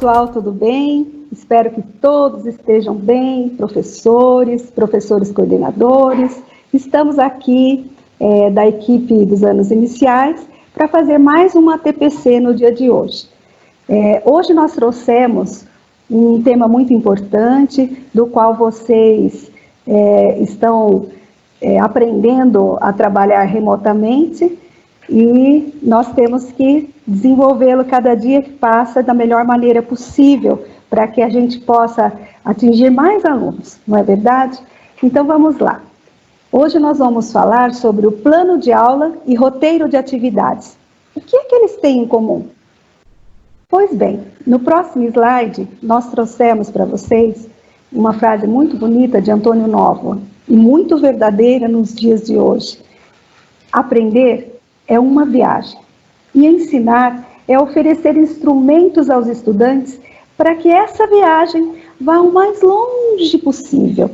pessoal, tudo bem? Espero que todos estejam bem, professores coordenadores. Estamos aqui da equipe dos anos iniciais para fazer mais uma TPC no dia de hoje. Hoje nós trouxemos um tema muito importante, do qual vocês estão aprendendo a trabalhar remotamente, e nós temos que desenvolvê-lo cada dia que passa da melhor maneira possível, para que a gente possa atingir mais alunos, não é verdade? Então vamos lá. Hoje nós vamos falar sobre o plano de aula e roteiro de atividades. O que é que eles têm em comum? Pois bem, no próximo slide nós trouxemos para vocês uma frase muito bonita de Antônio Nóvoa e muito verdadeira nos dias de hoje. Aprender é uma viagem, e ensinar é oferecer instrumentos aos estudantes para que essa viagem vá o mais longe possível.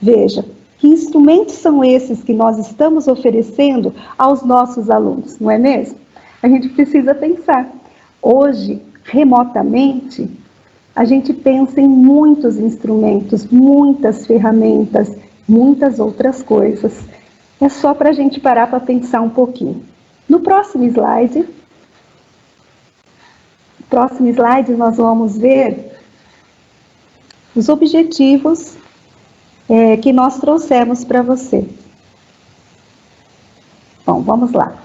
Veja, que instrumentos são esses que nós estamos oferecendo aos nossos alunos, não é mesmo? A gente precisa pensar. Hoje, remotamente, a gente pensa em muitos instrumentos, muitas ferramentas, muitas outras coisas. É só para a gente parar para pensar um pouquinho. No próximo slide nós vamos ver os objetivos que nós trouxemos para você. Bom, vamos lá.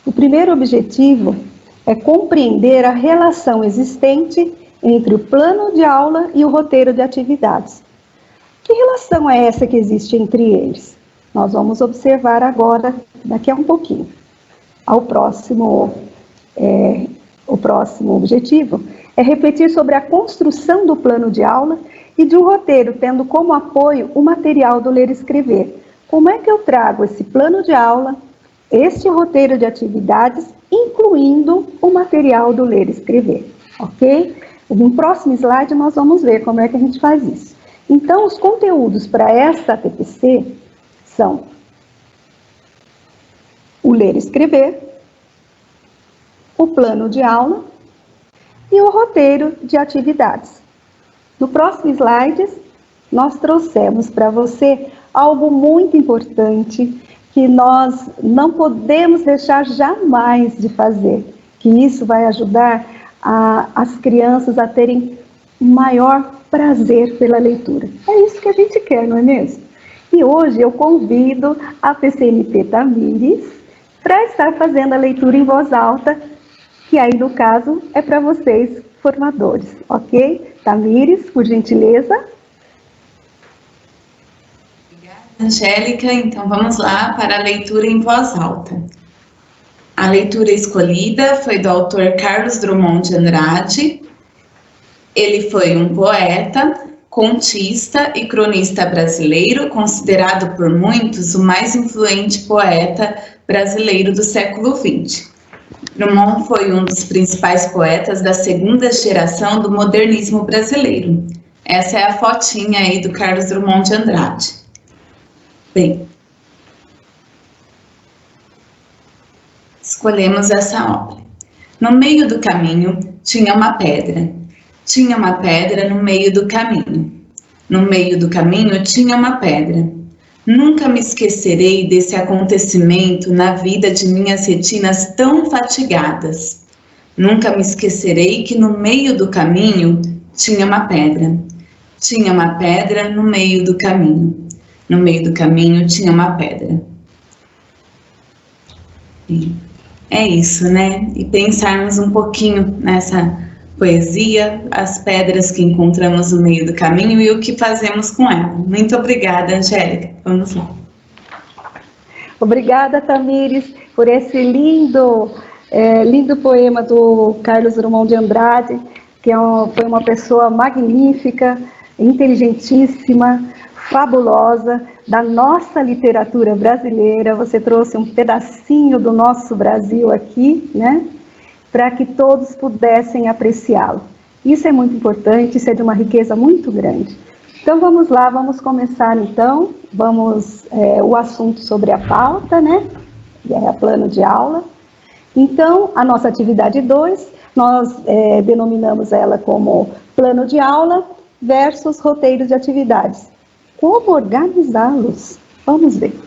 O primeiro objetivo é compreender a relação existente entre o plano de aula e o roteiro de atividades. Que relação é essa que existe entre eles? Nós vamos observar agora, daqui a um pouquinho. O próximo objetivo é refletir sobre a construção do plano de aula e de um roteiro, tendo como apoio o material do Ler e Escrever. Como é que eu trago esse plano de aula, este roteiro de atividades, incluindo o material do Ler e Escrever, ok? No próximo slide nós vamos ver como é que a gente faz isso. Então, os conteúdos para esta TPC são o Ler e Escrever, o plano de aula e o roteiro de atividades. No próximo slide, nós trouxemos para você algo muito importante que nós não podemos deixar jamais de fazer, que isso vai ajudar as crianças a terem maior prazer pela leitura. É isso que a gente quer, não é mesmo? E hoje eu convido a PCMT Tamires para estar fazendo a leitura em voz alta, que aí no caso é para vocês, formadores, ok? Tamires, por gentileza. Obrigada, Angélica. Então vamos lá para a leitura em voz alta. A leitura escolhida foi do autor Carlos Drummond de Andrade. Ele foi um poeta, contista e cronista brasileiro, considerado por muitos o mais influente poeta brasileiro do século XX. Drummond foi um dos principais poetas da segunda geração do modernismo brasileiro. Essa é a fotinha aí do Carlos Drummond de Andrade. Bem, escolhemos essa obra. No meio do caminho tinha uma pedra. Tinha uma pedra no meio do caminho. No meio do caminho tinha uma pedra. Nunca me esquecerei desse acontecimento na vida de minhas retinas tão fatigadas. Nunca me esquecerei que no meio do caminho tinha uma pedra. Tinha uma pedra no meio do caminho. No meio do caminho tinha uma pedra. É isso, né? E pensarmos um pouquinho nessa poesia, as pedras que encontramos no meio do caminho e o que fazemos com ela. Muito obrigada, Angélica. Vamos lá. Obrigada, Tamires, por esse lindo poema do Carlos Drummond de Andrade, que foi uma pessoa magnífica, inteligentíssima, fabulosa, da nossa literatura brasileira. Você trouxe um pedacinho do nosso Brasil aqui, né? Para que todos pudessem apreciá-lo. Isso é muito importante, isso é de uma riqueza muito grande. Então vamos lá, vamos começar então, o assunto sobre a pauta, né? Plano de aula. Então, a nossa atividade 2, nós denominamos ela como plano de aula versus roteiro de atividades. Como organizá-los? Vamos ver.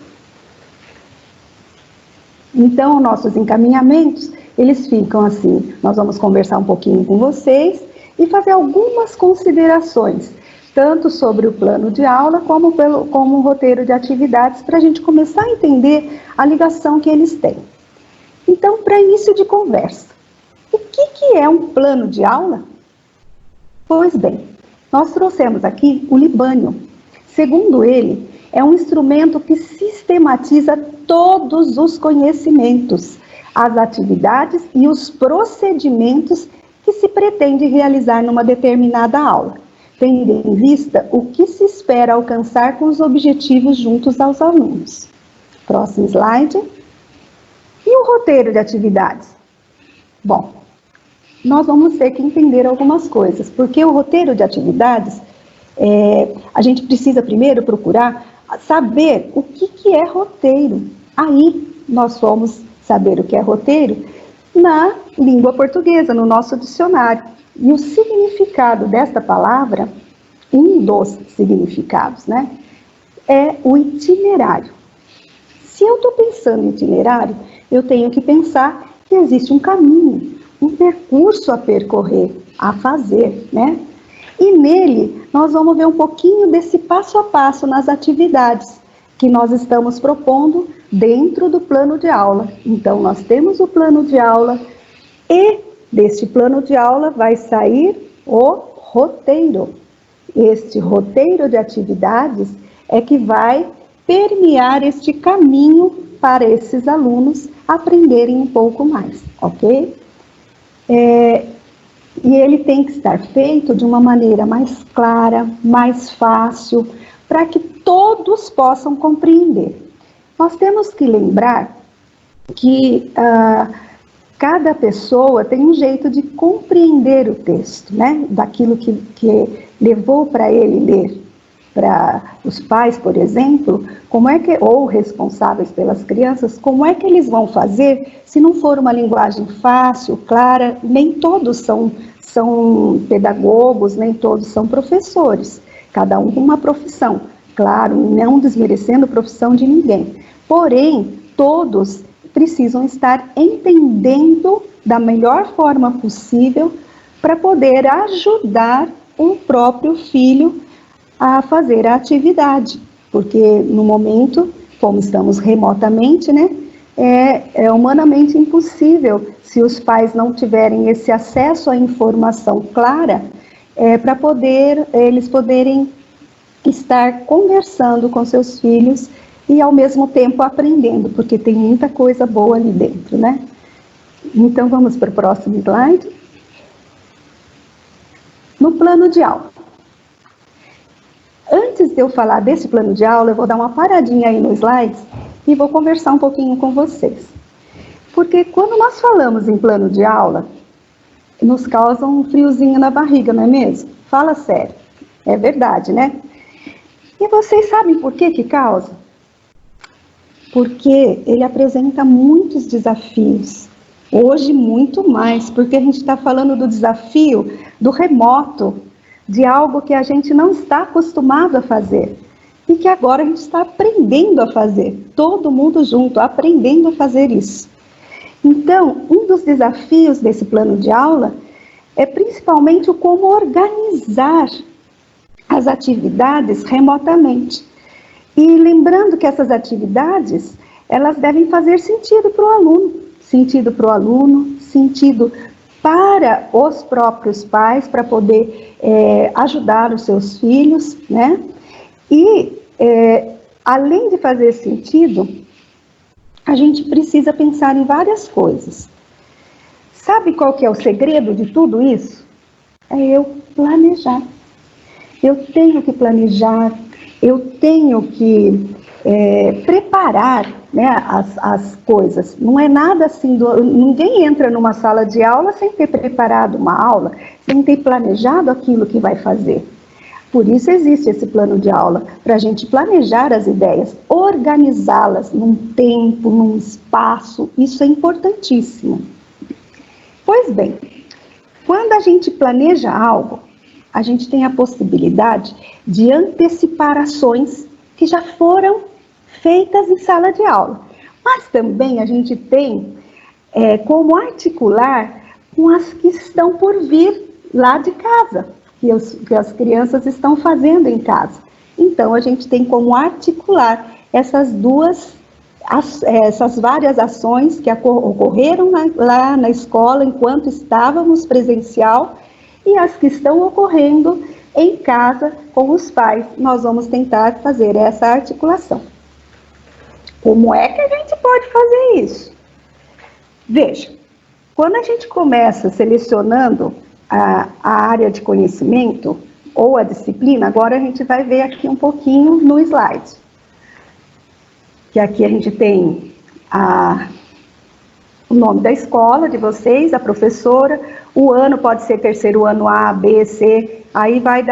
Então, nossos encaminhamentos, eles ficam assim, nós vamos conversar um pouquinho com vocês e fazer algumas considerações, tanto sobre o plano de aula como o roteiro de atividades, para a gente começar a entender a ligação que eles têm. Então, para início de conversa, o que é um plano de aula? Pois bem, nós trouxemos aqui o Libânio. Segundo ele, é um instrumento que sistematiza todos os conhecimentos, as atividades e os procedimentos que se pretende realizar numa determinada aula, tendo em vista o que se espera alcançar com os objetivos juntos aos alunos. Próximo slide. E o roteiro de atividades? Bom, nós vamos ter que entender algumas coisas, porque o roteiro de atividades, a gente precisa primeiro procurar saber o que é roteiro. Aí nós vamos saber o que é roteiro na língua portuguesa, no nosso dicionário. E o significado desta palavra, um dos significados, né, é o itinerário. Se eu estou pensando em itinerário, eu tenho que pensar que existe um caminho, um percurso a percorrer, a fazer, né? E nele, nós vamos ver um pouquinho desse passo a passo nas atividades que nós estamos propondo dentro do plano de aula. Então, nós temos o plano de aula e deste plano de aula vai sair o roteiro. Este roteiro de atividades é que vai permear este caminho para esses alunos aprenderem um pouco mais, ok? E ele tem que estar feito de uma maneira mais clara, mais fácil, para que todos possam compreender. Nós temos que lembrar que cada pessoa tem um jeito de compreender o texto, né? Daquilo que levou para ele ler. Para os pais, por exemplo, ou responsáveis pelas crianças, como é que eles vão fazer se não for uma linguagem fácil, clara? Nem todos são pedagogos, nem todos são professores, cada um com uma profissão, claro, não desmerecendo a profissão de ninguém, porém, todos precisam estar entendendo da melhor forma possível para poder ajudar o próprio filho a fazer a atividade, porque no momento, como estamos remotamente, né, é humanamente impossível, se os pais não tiverem esse acesso à informação clara, para eles poderem estar conversando com seus filhos e ao mesmo tempo aprendendo, porque tem muita coisa boa ali dentro, né? Então vamos para o próximo slide. No plano de aula. Antes de eu falar desse plano de aula, eu vou dar uma paradinha aí no slides e vou conversar um pouquinho com vocês. Porque quando nós falamos em plano de aula, nos causa um friozinho na barriga, não é mesmo? Fala sério. É verdade, né? E vocês sabem por que causa? Porque ele apresenta muitos desafios. Hoje, muito mais, porque a gente está falando do desafio do remoto, de algo que a gente não está acostumado a fazer e que agora a gente está aprendendo a fazer, todo mundo junto, aprendendo a fazer isso. Então, um dos desafios desse plano de aula é principalmente o como organizar as atividades remotamente. E lembrando que essas atividades, elas devem fazer sentido para o aluno, sentido para os próprios pais, para poder ajudar os seus filhos, né? E, além de fazer sentido, a gente precisa pensar em várias coisas. Sabe qual que é o segredo de tudo isso? É eu planejar. Eu tenho que planejar, eu tenho que preparar, né, as coisas. Não é nada assim, ninguém entra numa sala de aula sem ter preparado uma aula, sem ter planejado aquilo que vai fazer. Por isso existe esse plano de aula, para a gente planejar as ideias, organizá-las num tempo, num espaço, isso é importantíssimo. Pois bem, Quando a gente planeja algo, a gente tem a possibilidade de antecipar ações que já foram feitas em sala de aula. Mas também a gente tem como articular com as que estão por vir lá de casa, que as crianças estão fazendo em casa. Então, a gente tem como articular essas várias ações que ocorreram lá na escola enquanto estávamos presencial e as que estão ocorrendo em casa com os pais. Nós vamos tentar fazer essa articulação. Como é que a gente pode fazer isso? Veja, quando a gente começa selecionando a área de conhecimento ou a disciplina, agora a gente vai ver aqui um pouquinho no slide. Que aqui a gente tem o nome da escola de vocês, a professora, o ano pode ser terceiro ano A, B, C, aí vai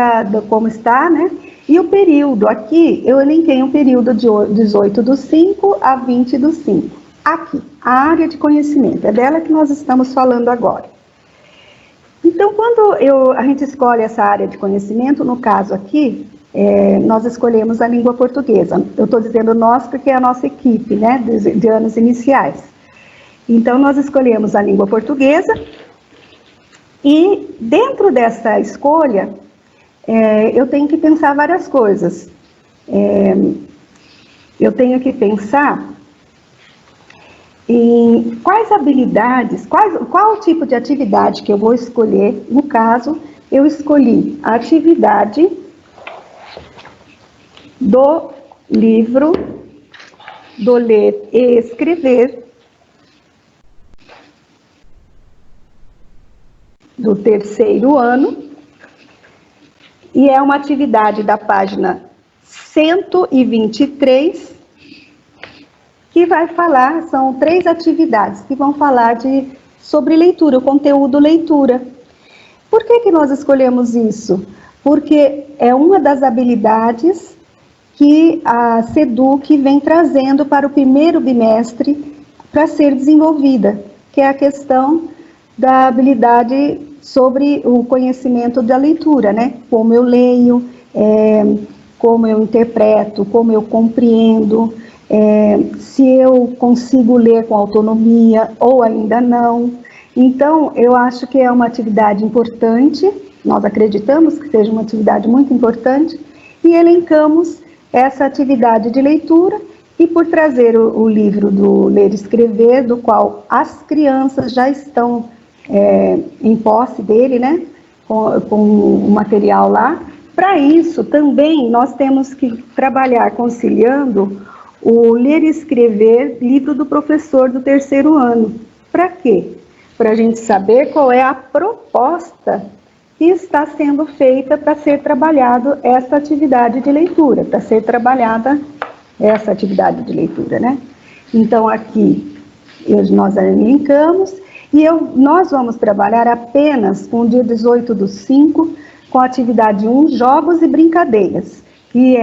como está, né? E o período, aqui eu elenquei um período de 18/5 a 20/5. Aqui, a área de conhecimento, é dela que nós estamos falando agora. Então, quando a gente escolhe essa área de conhecimento, no caso aqui, nós escolhemos a língua portuguesa. Eu estou dizendo nós porque é a nossa equipe, né, de anos iniciais. Então, nós escolhemos a língua portuguesa e dentro dessa escolha, eu tenho que pensar várias coisas. Eu tenho que pensar em quais habilidades, qual o tipo de atividade que eu vou escolher. No caso, eu escolhi a atividade do livro do ler e escrever do terceiro ano, e é uma atividade da página 123, que vai falar, são 3 atividades que vão falar sobre leitura, o conteúdo leitura. Por que nós escolhemos isso? Porque é uma das habilidades que a SEDUC vem trazendo para o primeiro bimestre para ser desenvolvida, que é a questão da habilidade sobre o conhecimento da leitura, né? Como eu leio, como eu interpreto, como eu compreendo, se eu consigo ler com autonomia ou ainda não. Então, eu acho que é uma atividade importante, nós acreditamos que seja uma atividade muito importante, e elencamos essa atividade de leitura, e por trazer o livro do Ler e Escrever, do qual as crianças já estão em posse dele, né, com o material lá. Para isso, também, nós temos que trabalhar conciliando o Ler e Escrever, livro do professor do terceiro ano. Para quê? Para a gente saber qual é a proposta que está sendo feita para ser trabalhado essa atividade de leitura, para ser trabalhada essa atividade de leitura, né? Então, aqui, nós elencamos, e nós vamos trabalhar apenas com o dia 18/5, com a atividade 1, jogos e brincadeiras, que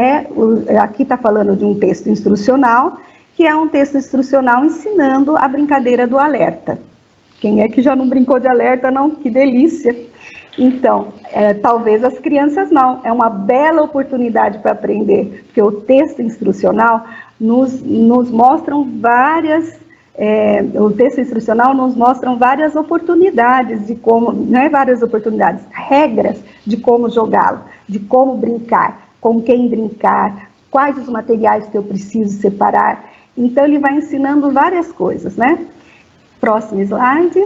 aqui está falando de um texto instrucional, que é um texto instrucional ensinando a brincadeira do alerta. Quem é que já não brincou de alerta, não? Que delícia! Então, talvez as crianças não, é uma bela oportunidade para aprender, porque o texto instrucional nos mostra o texto instrucional nos mostra várias oportunidades de como, não é várias oportunidades, regras de como jogá-lo, de como brincar, com quem brincar, quais os materiais que eu preciso separar. Então, ele vai ensinando várias coisas, né? Próximo slide.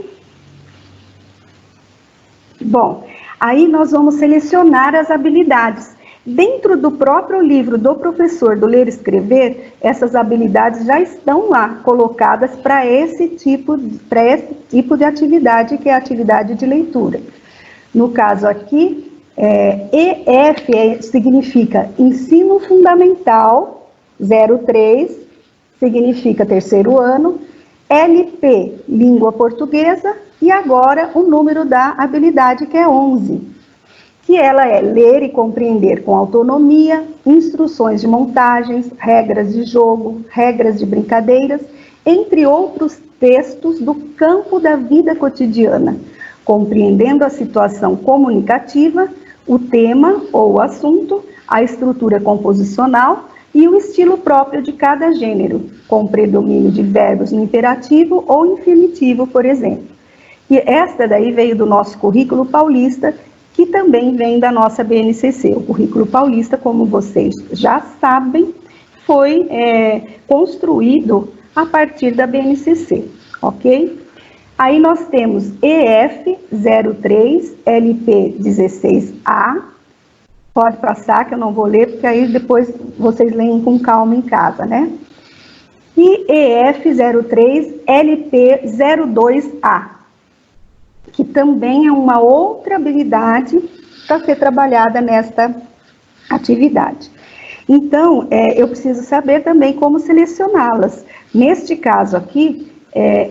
Bom, aí nós vamos selecionar as habilidades. Dentro do próprio livro do professor do Ler e Escrever, essas habilidades já estão lá colocadas para esse tipo de atividade, que é a atividade de leitura. No caso aqui, EF significa Ensino Fundamental 03, significa terceiro ano, LP, Língua Portuguesa, e agora o número da habilidade, que é 11, que ela é ler e compreender com autonomia, instruções de montagens, regras de jogo, regras de brincadeiras, entre outros textos do campo da vida cotidiana, compreendendo a situação comunicativa, o tema ou o assunto, a estrutura composicional e o estilo próprio de cada gênero, com predomínio de verbos no imperativo ou infinitivo, por exemplo. E esta daí veio do nosso currículo paulista, que também vem da nossa BNCC. O currículo paulista, como vocês já sabem, foi construído a partir da BNCC, ok? Aí nós temos EF03 LP16A, pode passar que eu não vou ler, porque aí depois vocês leem com calma em casa, né? E EF03 LP02A, que também é uma outra habilidade para ser trabalhada nesta atividade. Então, eu preciso saber também como selecioná-las. Neste caso aqui,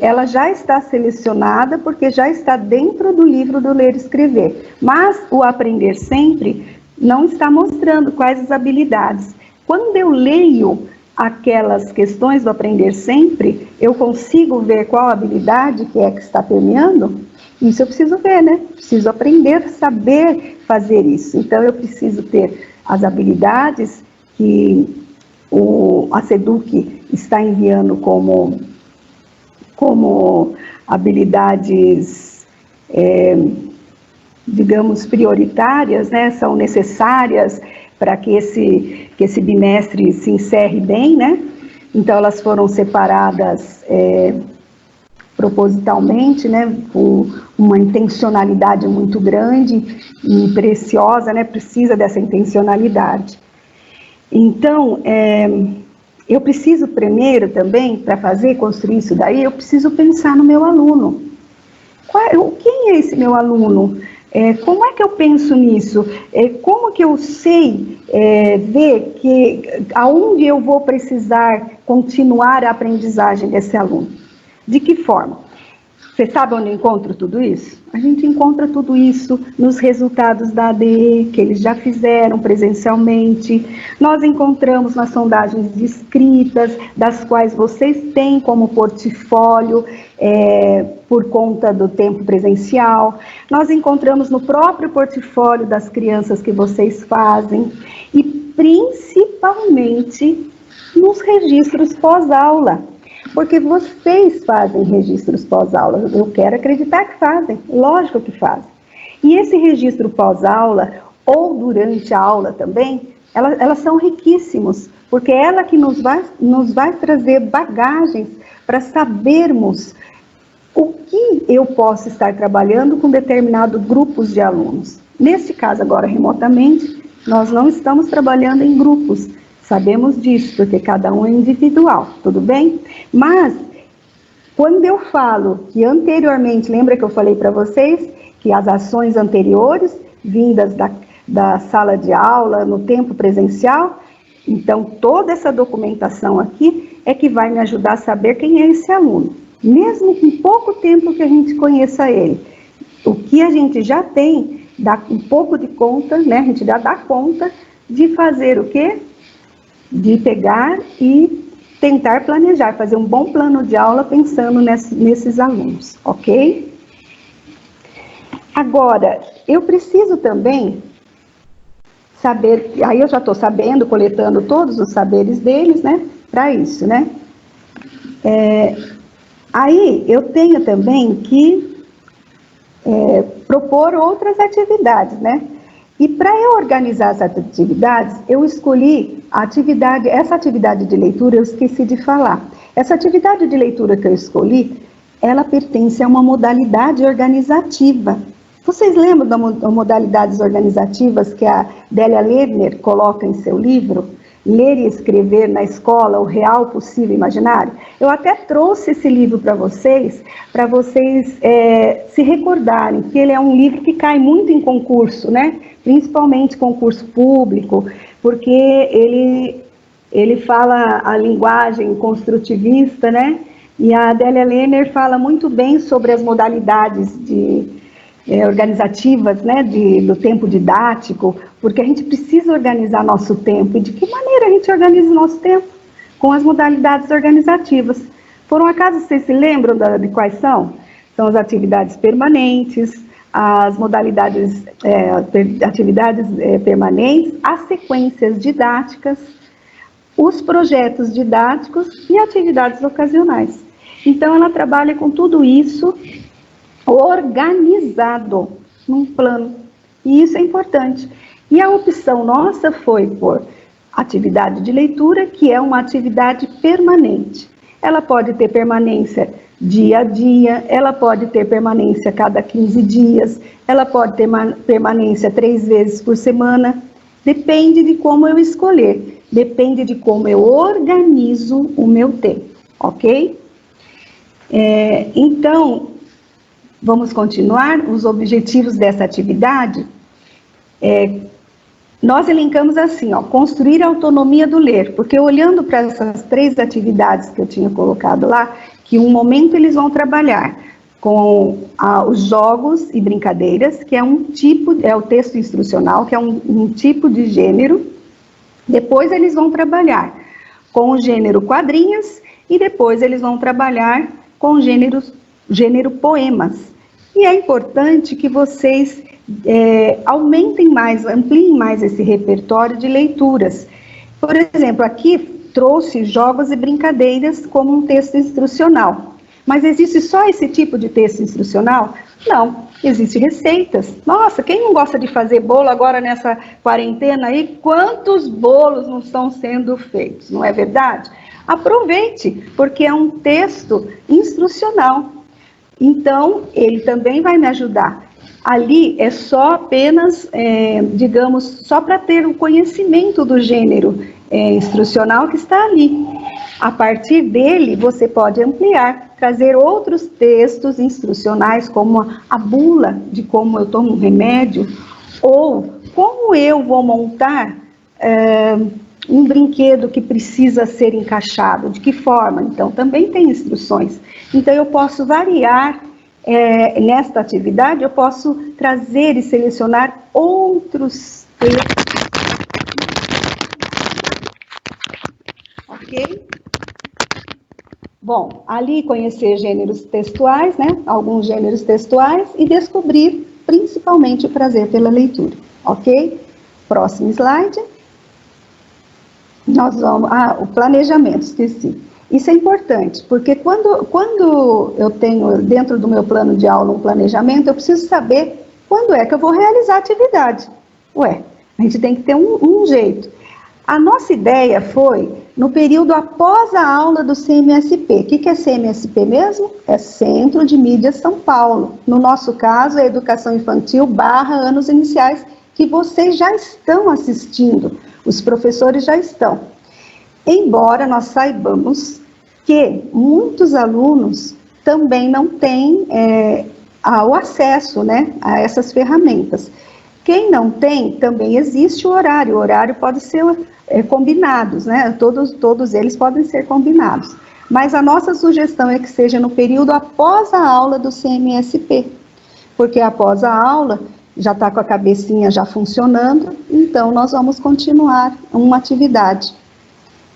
ela já está selecionada porque já está dentro do livro do Ler e Escrever, mas o Aprender Sempre não está mostrando quais as habilidades. Quando eu leio aquelas questões do Aprender Sempre, eu consigo ver qual habilidade que está permeando? Isso eu preciso ver, né? Preciso aprender, saber fazer isso. Então, eu preciso ter as habilidades que a SEDUC está enviando como habilidades, digamos, prioritárias, né? São necessárias para que esse bimestre se encerre bem, né? Então, elas foram separadas propositalmente, né, com uma intencionalidade muito grande e preciosa, né, precisa dessa intencionalidade. Então, eu preciso primeiro também, para construir isso daí, eu preciso pensar no meu aluno. Quem é esse meu aluno? Como é que eu penso nisso? Como que eu sei ver aonde eu vou precisar continuar a aprendizagem desse aluno? De que forma? Você sabe onde eu encontro tudo isso? A gente encontra tudo isso nos resultados da ADE, que eles já fizeram presencialmente. Nós encontramos nas sondagens escritas, das quais vocês têm como portfólio, por conta do tempo presencial. Nós encontramos no próprio portfólio das crianças que vocês fazem, e principalmente nos registros pós-aula. Porque vocês fazem registros pós-aula, eu quero acreditar que fazem, lógico que fazem. E esse registro pós-aula, ou durante a aula também, elas são riquíssimos, porque é ela que nos vai trazer bagagens para sabermos o que eu posso estar trabalhando com determinados grupos de alunos. Neste caso, agora remotamente, nós não estamos trabalhando em grupos. Sabemos disso, porque cada um é individual, tudo bem? Mas, quando eu falo que anteriormente, lembra que eu falei para vocês que as ações anteriores, vindas da sala de aula, no tempo presencial, então toda essa documentação aqui é que vai me ajudar a saber quem é esse aluno. Mesmo com pouco tempo que a gente conheça ele, o que a gente já tem, dá um pouco de conta, né? A gente já dá conta de fazer o quê? De pegar e tentar planejar, fazer um bom plano de aula pensando nesses alunos, ok? Agora, eu preciso também saber, aí eu já estou sabendo, coletando todos os saberes deles, né, para isso, né? Aí eu tenho também que propor outras atividades, né? E para eu organizar essas atividades, eu escolhi essa atividade de leitura, eu esqueci de falar. Essa atividade de leitura que eu escolhi, ela pertence a uma modalidade organizativa. Vocês lembram das modalidades organizativas que a Délia Lerner coloca em seu livro? Ler e Escrever na Escola, o Real Possível Imaginário? Eu até trouxe esse livro para vocês se recordarem que ele é um livro que cai muito em concurso, né? Principalmente concurso público, porque ele fala a linguagem construtivista, né? E a Délia Lerner fala muito bem sobre as modalidades organizativas, né, do tempo didático, porque a gente precisa organizar nosso tempo. E de que maneira a gente organiza o nosso tempo? Com as modalidades organizativas. Por um acaso, vocês se lembram de quais são? São as atividades permanentes, as modalidades, atividades permanentes, as sequências didáticas, os projetos didáticos e atividades ocasionais. Então, ela trabalha com tudo isso organizado num plano, e isso é importante. E a opção nossa foi por atividade de leitura, que é uma atividade permanente. Ela pode ter permanência dia a dia, ela pode ter permanência a cada 15 dias, ela pode ter permanência 3 vezes por semana, depende de como eu escolher, depende de como eu organizo o meu tempo, ok? Então, vamos continuar. Os objetivos dessa atividade, nós elencamos assim, ó, construir a autonomia do ler, porque olhando para essas 3 atividades que eu tinha colocado lá, que um momento eles vão trabalhar com os jogos e brincadeiras, que é um tipo, é o texto instrucional, que é um tipo de gênero. Depois eles vão trabalhar com o gênero quadrinhos e depois eles vão trabalhar com o gênero poemas. E é importante que vocês aumentem mais, ampliem mais esse repertório de leituras. Por exemplo, aqui trouxe jogos e brincadeiras como um texto instrucional. Mas existe só esse tipo de texto instrucional? Não, existem receitas. Nossa, quem não gosta de fazer bolo agora nessa quarentena aí? Quantos bolos não estão sendo feitos, não é verdade? Aproveite, porque é um texto instrucional. Então, ele também vai me ajudar. Ali é só apenas, digamos, só para ter o conhecimento do gênero instrucional que está ali. A partir dele, você pode ampliar, trazer outros textos instrucionais, como a bula de como eu tomo um remédio, ou como eu vou montar um brinquedo que precisa ser encaixado, de que forma. Então, também tem instruções. Então, eu posso variar. Nesta atividade, eu posso trazer e selecionar outros textos. Ok? Bom, ali conhecer gêneros textuais, né? Alguns gêneros textuais e descobrir principalmente o prazer pela leitura. Ok? Próximo slide. Nós vamos... o planejamento, esqueci. Isso é importante, porque quando eu tenho dentro do meu plano de aula um planejamento, eu preciso saber quando é que eu vou realizar a atividade. A gente tem que ter um jeito. A nossa ideia foi no período após a aula do CMSP. O que é CMSP mesmo? É Centro de Mídias São Paulo. No nosso caso, é Educação Infantil / Anos Iniciais, que vocês já estão assistindo, os professores já estão. Embora nós saibamos que muitos alunos também não têm o acesso, né, a essas ferramentas. Quem não tem, também existe o horário pode ser combinados, né, todos eles podem ser combinados. Mas a nossa sugestão é que seja no período após a aula do CMSP, porque após a aula já está com a cabecinha já funcionando, então nós vamos continuar uma atividade.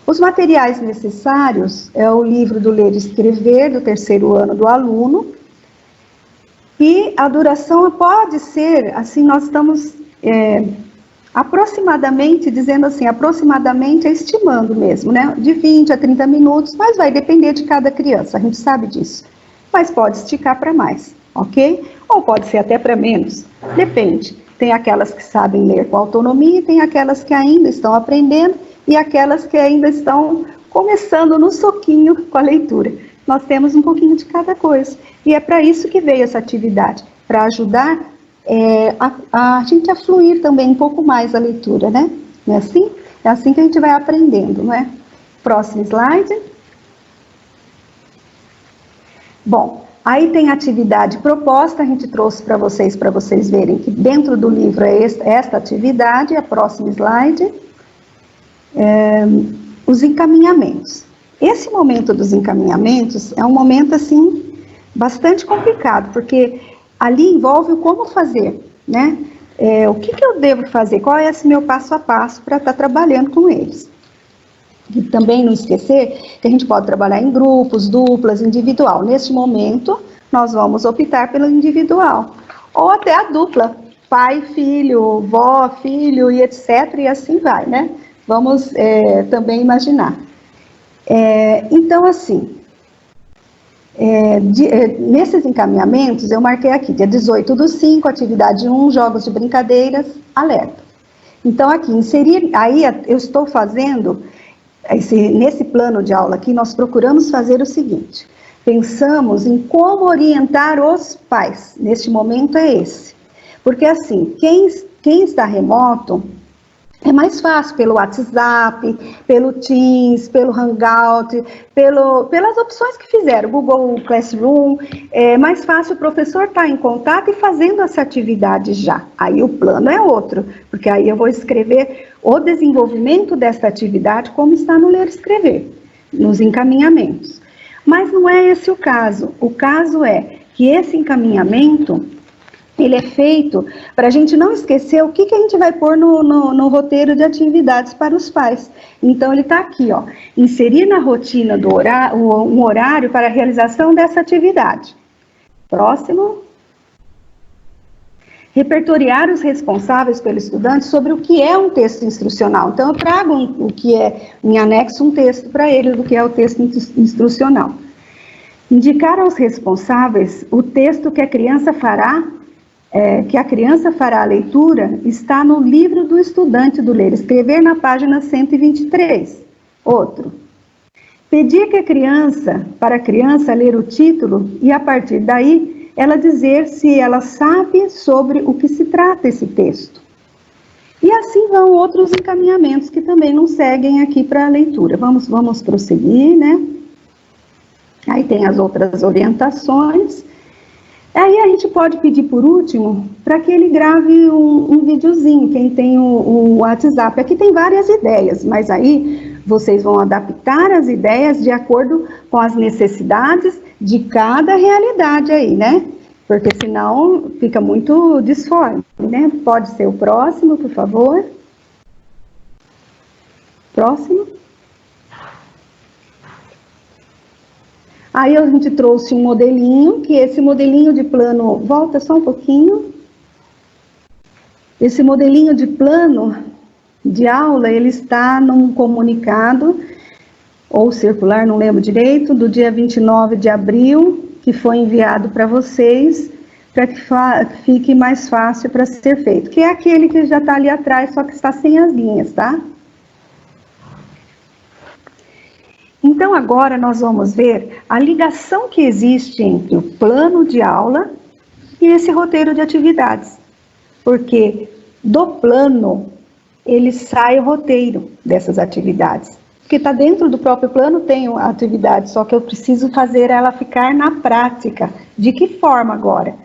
Os materiais necessários é o livro do Ler e Escrever, do 3º ano do aluno, e a duração pode ser, assim, nós estamos aproximadamente, dizendo assim, aproximadamente estimando mesmo, né, de 20 a 30 minutos, mas vai depender de cada criança, a gente sabe disso, mas pode esticar para mais, ok? Ou pode ser até para menos, depende. Tem aquelas que sabem ler com autonomia, tem aquelas que ainda estão aprendendo, e aquelas que ainda estão começando no soquinho com a leitura. Nós temos um pouquinho de cada coisa. E é para isso que veio essa atividade, para ajudar a gente a fluir também um pouco mais a leitura, né? Não é assim? É assim que a gente vai aprendendo, não é? Próximo slide. Bom, aí tem a atividade proposta, a gente trouxe para vocês verem que dentro do livro é esta atividade, a próximo slide. Os encaminhamentos. Esse momento dos encaminhamentos é um momento, assim, bastante complicado, porque ali envolve o como fazer, né? O que eu devo fazer, qual é esse meu passo a passo para estar trabalhando com eles. E também não esquecer que a gente pode trabalhar em grupos, duplas, individual. Neste momento, nós vamos optar pelo individual. ou até a dupla, pai, filho, vó, filho e etc, e assim vai, né? Vamos também imaginar. Então, assim, nesses encaminhamentos, eu marquei aqui, dia 18/5, atividade 1, jogos de brincadeiras, alerta. Então, aqui, inserir, aí eu estou fazendo, nesse plano de aula aqui, nós procuramos fazer o seguinte, pensamos em como orientar os pais, neste momento é esse. Porque assim, quem está remoto, é mais fácil pelo WhatsApp, pelo Teams, pelo Hangout, pelas opções que fizeram, Google Classroom, é mais fácil o professor estar em contato e fazendo essa atividade já. Aí o plano é outro, porque aí eu vou escrever o desenvolvimento dessa atividade como está no Ler e Escrever, nos encaminhamentos. Mas não é esse o caso é que esse encaminhamento, ele é feito para a gente não esquecer o que a gente vai pôr no roteiro de atividades para os pais. Então, ele está aqui, ó, inserir na rotina do um horário para a realização dessa atividade. Próximo. Repertoriar os responsáveis pelo estudante sobre o que é um texto instrucional. Então, eu trago o que é, em anexo, um texto para ele do que é o texto instrucional. Indicar aos responsáveis o texto que a criança fará a leitura está no livro do estudante do Ler e Escrever, na página 123. Outro. Pedir para a criança ler o título e, a partir daí, ela dizer se ela sabe sobre o que se trata esse texto. E assim vão outros encaminhamentos que também não seguem aqui para a leitura. Vamos prosseguir, né? Aí tem as outras orientações. Aí a gente pode pedir, por último, para que ele grave um videozinho, quem tem o WhatsApp. Aqui tem várias ideias, mas aí vocês vão adaptar as ideias de acordo com as necessidades de cada realidade aí, né? Porque senão fica muito disforme, né? Pode ser o próximo, por favor. Próximo. Aí a gente trouxe um modelinho, que esse modelinho de plano, volta só um pouquinho. Esse modelinho de plano de aula, ele está num comunicado, ou circular, não lembro direito, do dia 29 de abril, que foi enviado para vocês, para que fique mais fácil para ser feito. Que é aquele que já está ali atrás, só que está sem as linhas, tá? Então, agora nós vamos ver a ligação que existe entre o plano de aula e esse roteiro de atividades. Porque do plano, ele sai o roteiro dessas atividades. Porque está dentro do próprio plano, tem a atividade, só que eu preciso fazer ela ficar na prática. De que forma agora?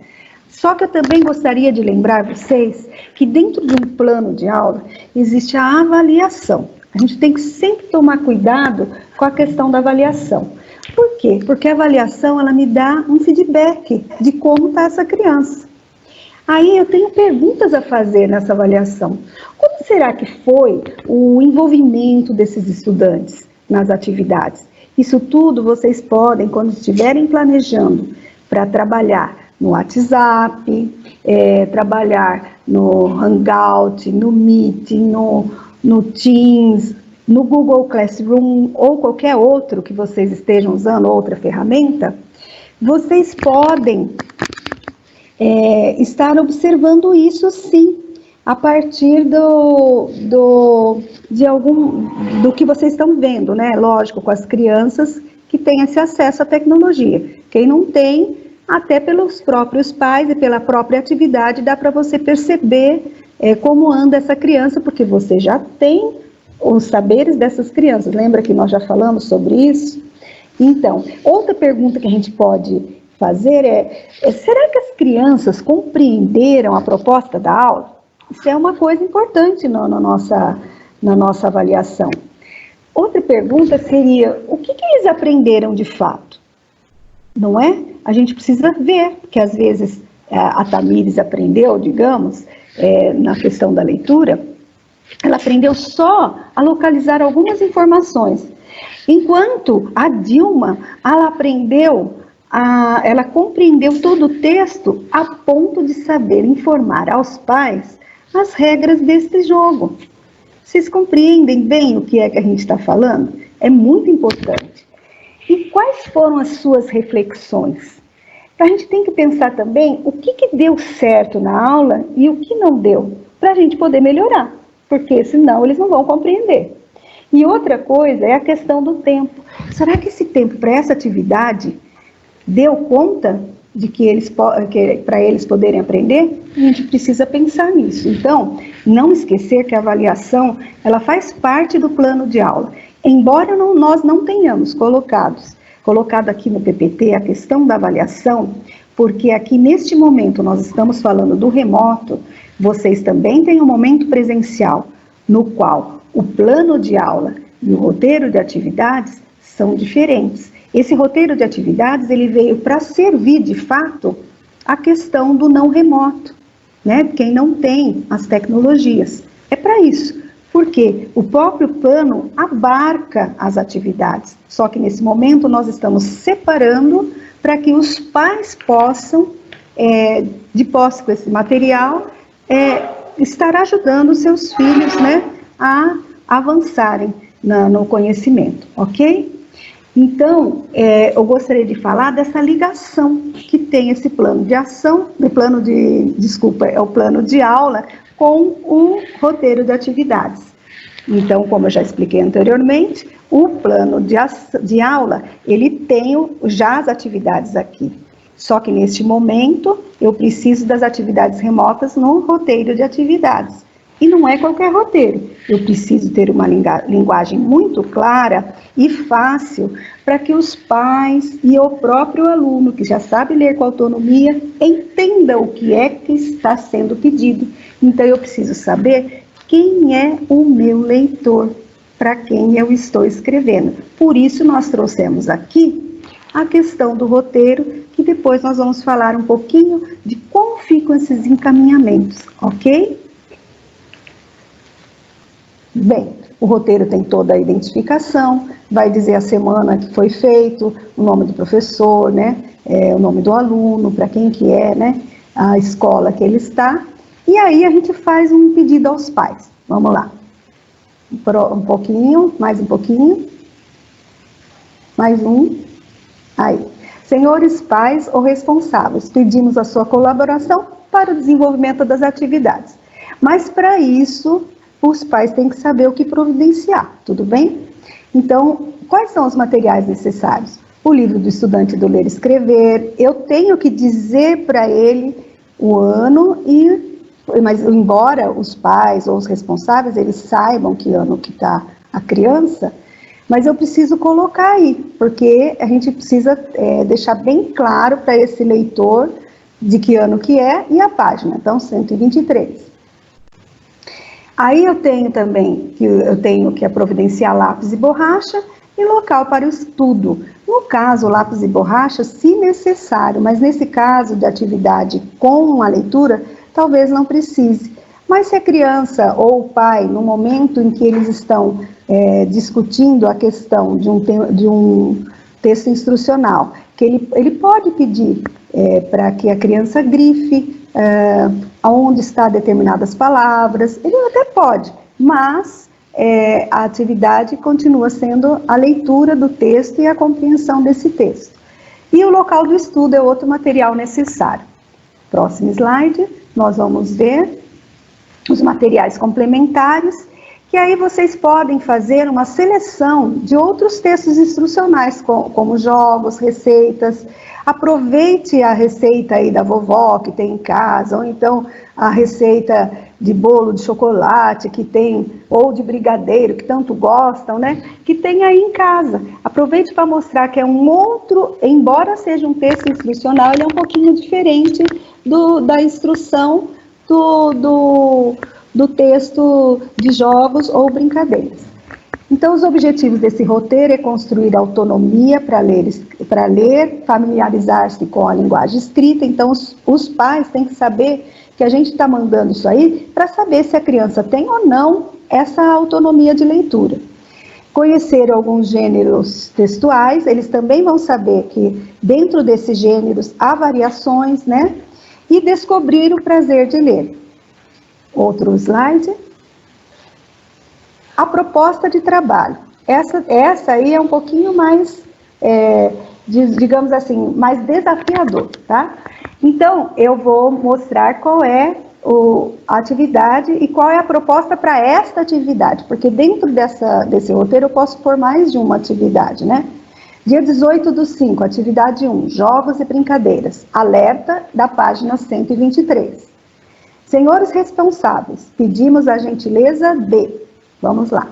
Só que eu também gostaria de lembrar vocês que dentro de um plano de aula existe a avaliação. A gente tem que sempre tomar cuidado com a questão da avaliação. Por quê? Porque a avaliação, ela me dá um feedback de como está essa criança. Aí eu tenho perguntas a fazer nessa avaliação. Como será que foi o envolvimento desses estudantes nas atividades? Isso tudo vocês podem, quando estiverem planejando para trabalhar no WhatsApp, trabalhar no Hangout, no Meet, no Teams, no Google Classroom ou qualquer outro que vocês estejam usando, outra ferramenta, vocês podem estar observando isso sim, a partir do que vocês estão vendo, né? Lógico, com as crianças que têm esse acesso à tecnologia. Quem não tem, até pelos próprios pais e pela própria atividade, dá para você perceber como anda essa criança, porque você já tem os saberes dessas crianças. Lembra que nós já falamos sobre isso? Então, outra pergunta que a gente pode fazer será que as crianças compreenderam a proposta da aula? Isso é uma coisa importante na nossa avaliação. Outra pergunta seria, o que eles aprenderam de fato? Não é? A gente precisa ver, porque às vezes a Tamires aprendeu, digamos, na questão da leitura, ela aprendeu só a localizar algumas informações, enquanto a Dilma, ela aprendeu ela compreendeu todo o texto a ponto de saber informar aos pais as regras deste jogo. Vocês compreendem bem o que é que a gente está falando? É muito importante. E quais foram as suas reflexões? A gente tem que pensar também o que deu certo na aula e o que não deu, para a gente poder melhorar, porque senão eles não vão compreender. E outra coisa é a questão do tempo. Será que esse tempo para essa atividade deu conta de para eles poderem aprender? A gente precisa pensar nisso. Então, não esquecer que a avaliação ela faz parte do plano de aula. Embora nós não tenhamos colocado aqui no PPT a questão da avaliação, porque aqui neste momento nós estamos falando do remoto, vocês também têm um momento presencial, no qual o plano de aula e o roteiro de atividades são diferentes. Esse roteiro de atividades ele veio para servir de fato a questão do não remoto, né? Quem não tem as tecnologias. É para isso. Porque o próprio plano abarca as atividades, só que nesse momento nós estamos separando para que os pais possam, de posse com esse material, estar ajudando os seus filhos, né, a avançarem no conhecimento, ok? Então, eu gostaria de falar dessa ligação que tem esse plano de ação, o plano de aula, com o roteiro de atividades. Então, como eu já expliquei anteriormente, o plano de aula, ele tem já as atividades aqui. Só que neste momento, eu preciso das atividades remotas no roteiro de atividades. E não é qualquer roteiro. Eu preciso ter uma linguagem muito clara e fácil para que os pais e o próprio aluno, que já sabe ler com autonomia, entendam o que é que está sendo pedido. Então, eu preciso saber quem é o meu leitor, para quem eu estou escrevendo. Por isso, nós trouxemos aqui a questão do roteiro, que depois nós vamos falar um pouquinho de como ficam esses encaminhamentos, ok? Bem, o roteiro tem toda a identificação, vai dizer a semana que foi feito, o nome do professor, né, o nome do aluno, para quem que é, né, a escola que ele está, e aí a gente faz um pedido aos pais. Vamos lá. Um pouquinho, mais um pouquinho. Mais um. Aí. Senhores pais ou responsáveis, pedimos a sua colaboração para o desenvolvimento das atividades. Mas para isso, os pais têm que saber o que providenciar, tudo bem? Então, quais são os materiais necessários? O livro do estudante do ler e escrever, eu tenho que dizer para ele o ano mas embora os pais ou os responsáveis, eles saibam que ano que está a criança, mas eu preciso colocar aí, porque a gente precisa deixar bem claro para esse leitor de que ano que é e a página, então 123. Aí eu tenho também que providenciar lápis e borracha e local para o estudo. No caso, lápis e borracha, se necessário, mas nesse caso de atividade com a leitura, talvez não precise. Mas se a criança ou o pai, no momento em que eles estão discutindo a questão de um texto instrucional, que ele pode pedir para que a criança grife aonde está determinadas palavras, ele até pode, mas a atividade continua sendo a leitura do texto e a compreensão desse texto. E o local do estudo é outro material necessário. Próximo slide, nós vamos ver os materiais complementares, que aí vocês podem fazer uma seleção de outros textos instrucionais, como jogos, receitas. Aproveite a receita aí da vovó que tem em casa, ou então a receita de bolo de chocolate que tem, ou de brigadeiro, que tanto gostam, né? Que tem aí em casa. Aproveite para mostrar que é um outro, embora seja um texto instrucional, ele é um pouquinho diferente da instrução do texto de jogos ou brincadeiras. Então, os objetivos desse roteiro é construir autonomia para ler, familiarizar-se com a linguagem escrita. Então, os pais têm que saber que a gente está mandando isso aí para saber se a criança tem ou não essa autonomia de leitura. conhecer alguns gêneros textuais, eles também vão saber que dentro desses gêneros há variações, né? E descobrir o prazer de ler. Outro slide. A proposta de trabalho. Essa aí é um pouquinho mais, digamos assim, mais desafiador, tá? Então, eu vou mostrar qual é a atividade e qual é a proposta para esta atividade, porque dentro desse roteiro eu posso pôr mais de uma atividade, né? Dia 18/5, atividade 1, jogos e brincadeiras, alerta da página 123. Senhores responsáveis, pedimos a gentileza de, vamos lá,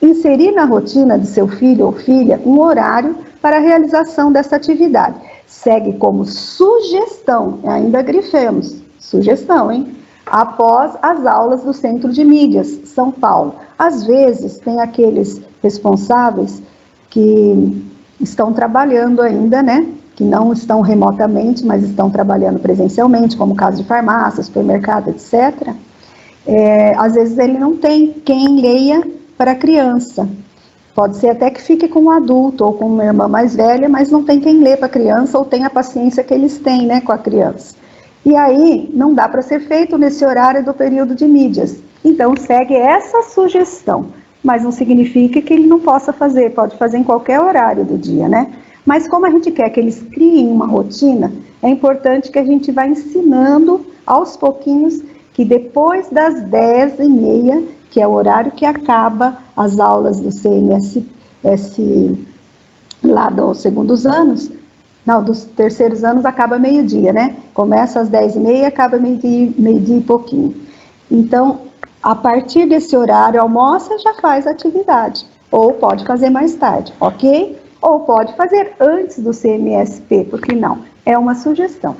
inserir na rotina de seu filho ou filha um horário para a realização dessa atividade. Segue como sugestão, ainda grifemos, sugestão, hein? Após as aulas do Centro de Mídias, São Paulo. Às vezes, tem aqueles responsáveis que estão trabalhando ainda, né? Que não estão remotamente, mas estão trabalhando presencialmente, como o caso de farmácia, supermercado, etc. Às vezes ele não tem quem leia para a criança. Pode ser até que fique com um adulto ou com uma irmã mais velha, mas não tem quem lê para a criança ou tem a paciência que eles têm, né, com a criança. E aí, não dá para ser feito nesse horário do período de mídias. Então, segue essa sugestão, mas não significa que ele não possa fazer, pode fazer em qualquer horário do dia, né? Mas como a gente quer que eles criem uma rotina, é importante que a gente vá ensinando aos pouquinhos que depois das 10h30, que é o horário que acaba as aulas do CMS lá dos segundos anos, não, dos terceiros anos acaba meio-dia, né? Começa às 10h30 e acaba meio-dia e pouquinho. Então, a partir desse horário, almoça, já faz atividade. Ou pode fazer mais tarde, ok? Ou pode fazer antes do CMSP, porque não? É uma sugestão.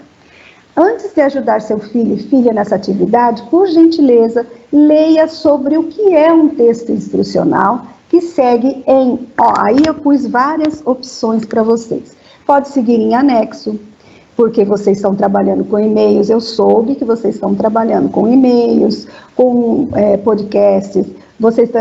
Antes de ajudar seu filho e filha nessa atividade, por gentileza, leia sobre o que é um texto instrucional que segue em... aí eu pus várias opções para vocês. Pode seguir em anexo, porque vocês estão trabalhando com e-mails. Eu soube que vocês estão trabalhando com e-mails, com podcasts.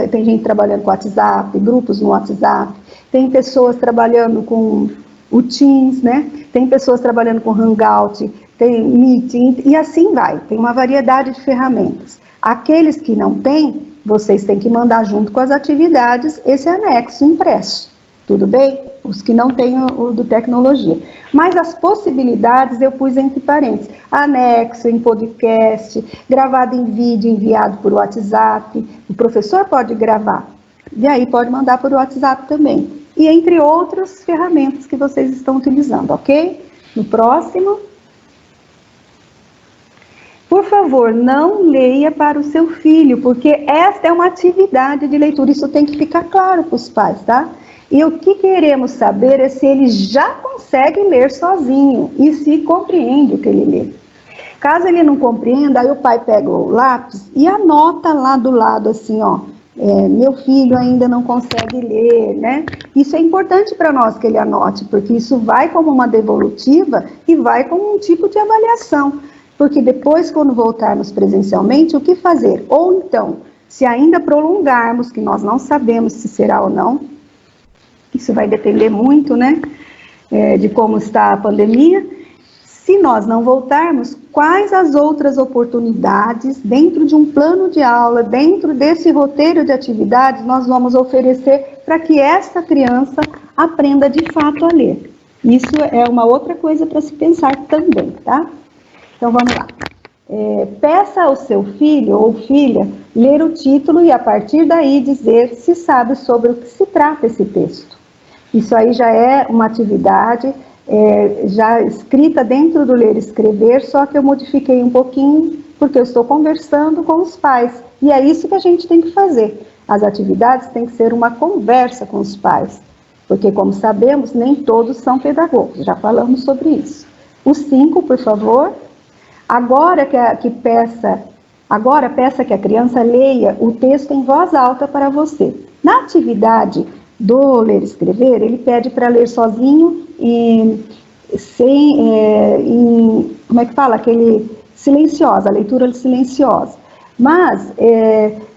Tem gente trabalhando com WhatsApp, grupos no WhatsApp. Tem pessoas trabalhando com o Teams, né? Tem pessoas trabalhando com Hangout, tem Meeting, e assim vai. Tem uma variedade de ferramentas. Aqueles que não têm, vocês têm que mandar junto com as atividades esse anexo impresso. Tudo bem? Os que não têm o do tecnologia. Mas as possibilidades eu pus entre parênteses. Anexo em podcast, gravado em vídeo, enviado por WhatsApp. O professor pode gravar. E aí pode mandar por WhatsApp também. E entre outras ferramentas que vocês estão utilizando, ok? No próximo. Por favor, não leia para o seu filho, porque esta é uma atividade de leitura. Isso tem que ficar claro para os pais, tá? E o que queremos saber é se ele já consegue ler sozinho e se compreende o que ele lê. Caso ele não compreenda, aí o pai pega o lápis e anota lá do lado assim, ó, meu filho ainda não consegue ler, né? Isso é importante para nós que ele anote, porque isso vai como uma devolutiva e vai como um tipo de avaliação. Porque depois, quando voltarmos presencialmente, o que fazer? Ou então, se ainda prolongarmos, que nós não sabemos se será ou não, isso vai depender muito, né, de como está a pandemia. Se nós não voltarmos, quais as outras oportunidades dentro de um plano de aula, dentro desse roteiro de atividades, nós vamos oferecer para que essa criança aprenda de fato a ler? Isso é uma outra coisa para se pensar também, tá? Então vamos lá. Peça ao seu filho ou filha ler o título e a partir daí dizer se sabe sobre o que se trata esse texto. Isso aí já é uma atividade já escrita dentro do ler e escrever, só que eu modifiquei um pouquinho, porque eu estou conversando com os pais. E é isso que a gente tem que fazer. As atividades têm que ser uma conversa com os pais, porque, como sabemos, nem todos são pedagogos, já falamos sobre isso. O 5, por favor. Agora peça que a criança leia o texto em voz alta para você. Na atividade do ler e escrever, ele pede para ler sozinho e como é que fala? Silenciosa, a leitura silenciosa. Mas,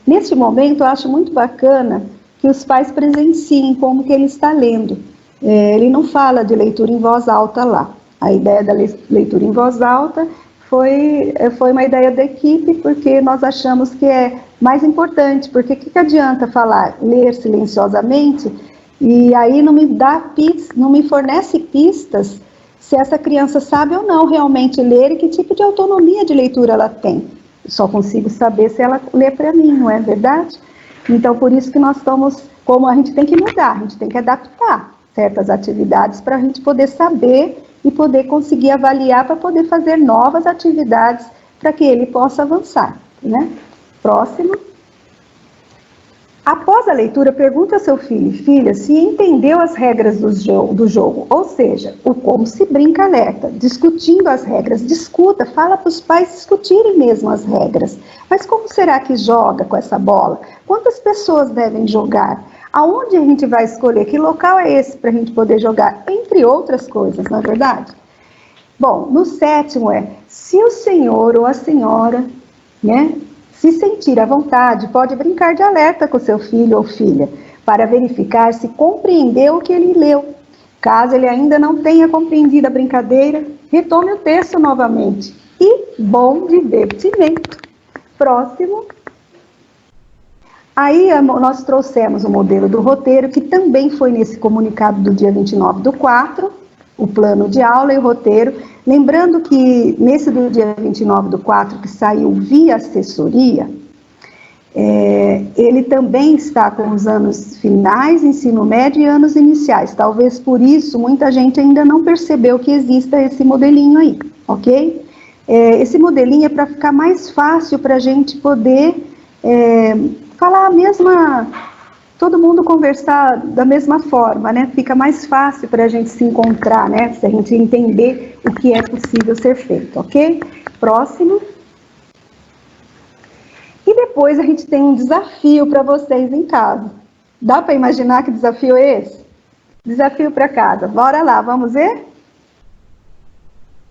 neste momento, eu acho muito bacana que os pais presenciem como que ele está lendo. Ele não fala de leitura em voz alta lá. A ideia da leitura em voz alta foi uma ideia da equipe, porque nós achamos que é mais importante, porque o que adianta ler silenciosamente, e aí não me fornece pistas se essa criança sabe ou não realmente ler e que tipo de autonomia de leitura ela tem. Só consigo saber se ela lê para mim, não é verdade? Então, por isso que nós estamos, como a gente tem que mudar, a gente tem que adaptar certas atividades para a gente poder saber e poder conseguir avaliar para poder fazer novas atividades para que ele possa avançar, né? Próximo. Após a leitura, pergunta ao seu filho e filha se entendeu as regras do jogo, ou seja, o como se brinca alerta, discutindo as regras, discuta, fala para os pais discutirem mesmo as regras. Mas como será que joga com essa bola? Quantas pessoas devem jogar? Aonde a gente vai escolher? Que local é esse para a gente poder jogar? Entre outras coisas, não é verdade? Bom, no 7º se o senhor ou a senhora, né, se sentir à vontade, pode brincar de alerta com seu filho ou filha, para verificar se compreendeu o que ele leu. Caso ele ainda não tenha compreendido a brincadeira, retome o texto novamente. E bom divertimento. Próximo. Aí nós trouxemos o modelo do roteiro, que também foi nesse comunicado do dia 29/4, o plano de aula e o roteiro. Lembrando que nesse do dia 29/4, que saiu via assessoria, ele também está com os anos finais, ensino médio e anos iniciais. Talvez por isso muita gente ainda não percebeu que exista esse modelinho aí, ok? Esse modelinho é para ficar mais fácil para a gente poder falar a mesma, todo mundo conversar da mesma forma, né? Fica mais fácil para a gente se encontrar, né? Se a gente entender o que é possível ser feito, ok? Próximo. E depois a gente tem um desafio para vocês em casa. Dá para imaginar que desafio é esse? Desafio para casa. Bora lá, vamos ver?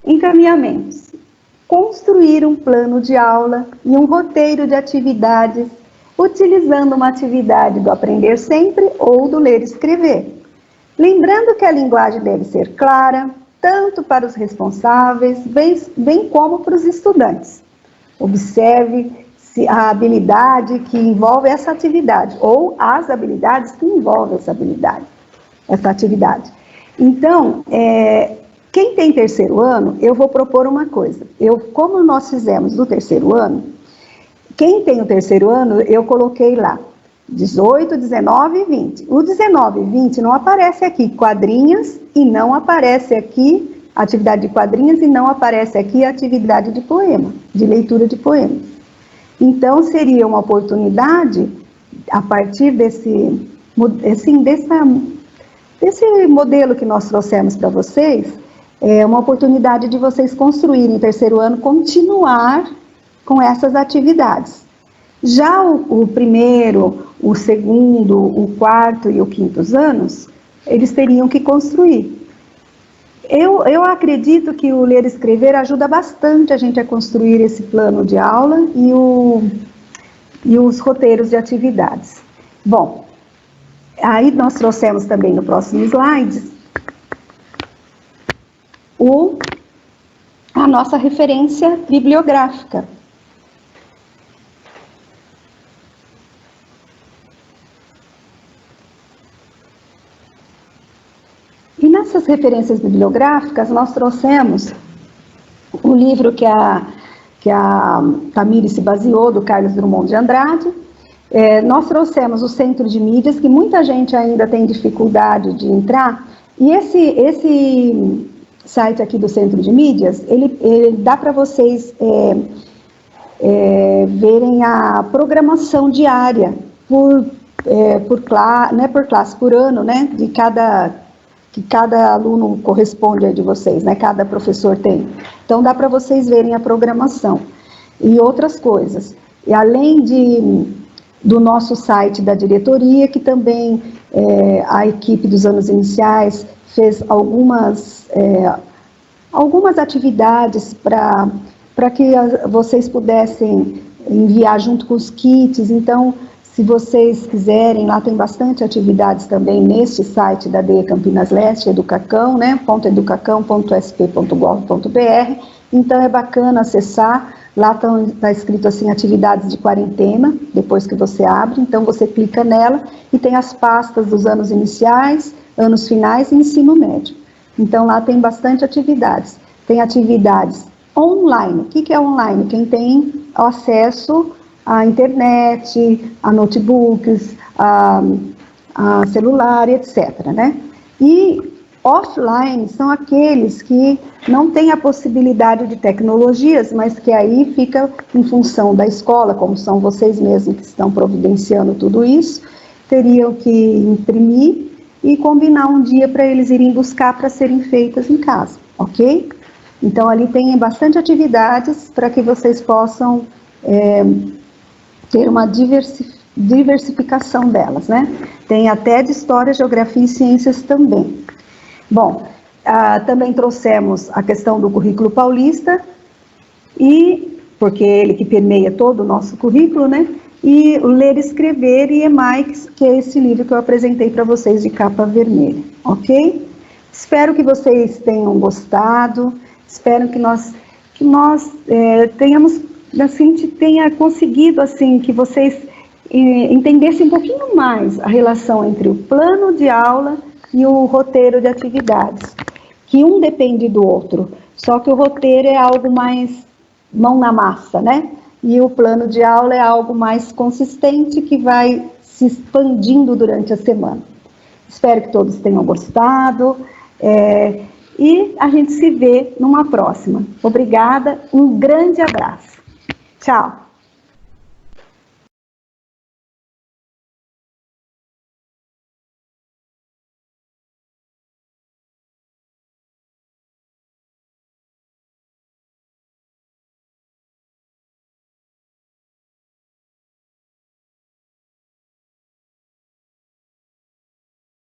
Encaminhamentos. Construir um plano de aula e um roteiro de atividades utilizando uma atividade do aprender sempre ou do ler e escrever. Lembrando que a linguagem deve ser clara, tanto para os responsáveis, bem como para os estudantes. Observe se a habilidade que envolve essa atividade, ou as habilidades que envolvem essa atividade. Então, quem tem terceiro ano, eu vou propor uma coisa. Como nós fizemos no terceiro ano, quem tem o terceiro ano, eu coloquei lá 18, 19 e 20. O 19 e 20 não aparece aqui quadrinhas e não aparece aqui atividade de quadrinhas e não aparece aqui atividade de poema, de leitura de poemas. Então, seria uma oportunidade, a partir desse modelo que nós trouxemos para vocês, uma oportunidade de vocês construírem no terceiro ano, continuar com essas atividades. Já o primeiro, o segundo, o quarto e o quinto anos, eles teriam que construir. Eu acredito que o ler e escrever ajuda bastante a gente a construir esse plano de aula e os roteiros de atividades. Bom, aí nós trouxemos também no próximo slide a nossa referência bibliográfica. E nessas referências bibliográficas, nós trouxemos o livro que a Tamires se baseou, do Carlos Drummond de Andrade. Nós trouxemos o Centro de Mídias, que muita gente ainda tem dificuldade de entrar. E esse site aqui do Centro de Mídias, ele dá para vocês verem a programação diária por classe, por ano, né, que cada aluno corresponde a de vocês, né? Cada professor tem. Então, dá para vocês verem a programação e outras coisas. E além do nosso site da diretoria, que também a equipe dos anos iniciais fez algumas atividades para que vocês pudessem enviar junto com os kits. Então, Se vocês quiserem, lá tem bastante atividades também neste site da DE Campinas Leste, Educacão, né, .educacão.sp.gov.br. Então é bacana acessar, lá está escrito assim, atividades de quarentena, depois que você abre, então você clica nela e tem as pastas dos anos iniciais, anos finais e ensino médio. Então lá tem bastante atividades. Tem atividades online. O que é online? Quem tem acesso à internet, a notebooks, a celular, etc., né? E offline são aqueles que não têm a possibilidade de tecnologias, mas que aí fica em função da escola, como são vocês mesmos que estão providenciando tudo isso, teriam que imprimir e combinar um dia para eles irem buscar para serem feitas em casa, ok? Então ali tem bastante atividades para que vocês possam ter uma diversificação delas, né? Tem até de História, Geografia e Ciências também. Bom, também trouxemos a questão do currículo paulista, porque é ele que permeia todo o nosso currículo, né? E o Ler, Escrever e EMAI, que é esse livro que eu apresentei para vocês de capa vermelha, ok? Espero que vocês tenham gostado, espero que nós tenhamos, assim, a gente tenha conseguido, assim, que vocês entendessem um pouquinho mais a relação entre o plano de aula e o roteiro de atividades, que um depende do outro, só que o roteiro é algo mais mão na massa, né? E o plano de aula é algo mais consistente que vai se expandindo durante a semana. Espero que todos tenham gostado e a gente se vê numa próxima. Obrigada, um grande abraço. Tchau!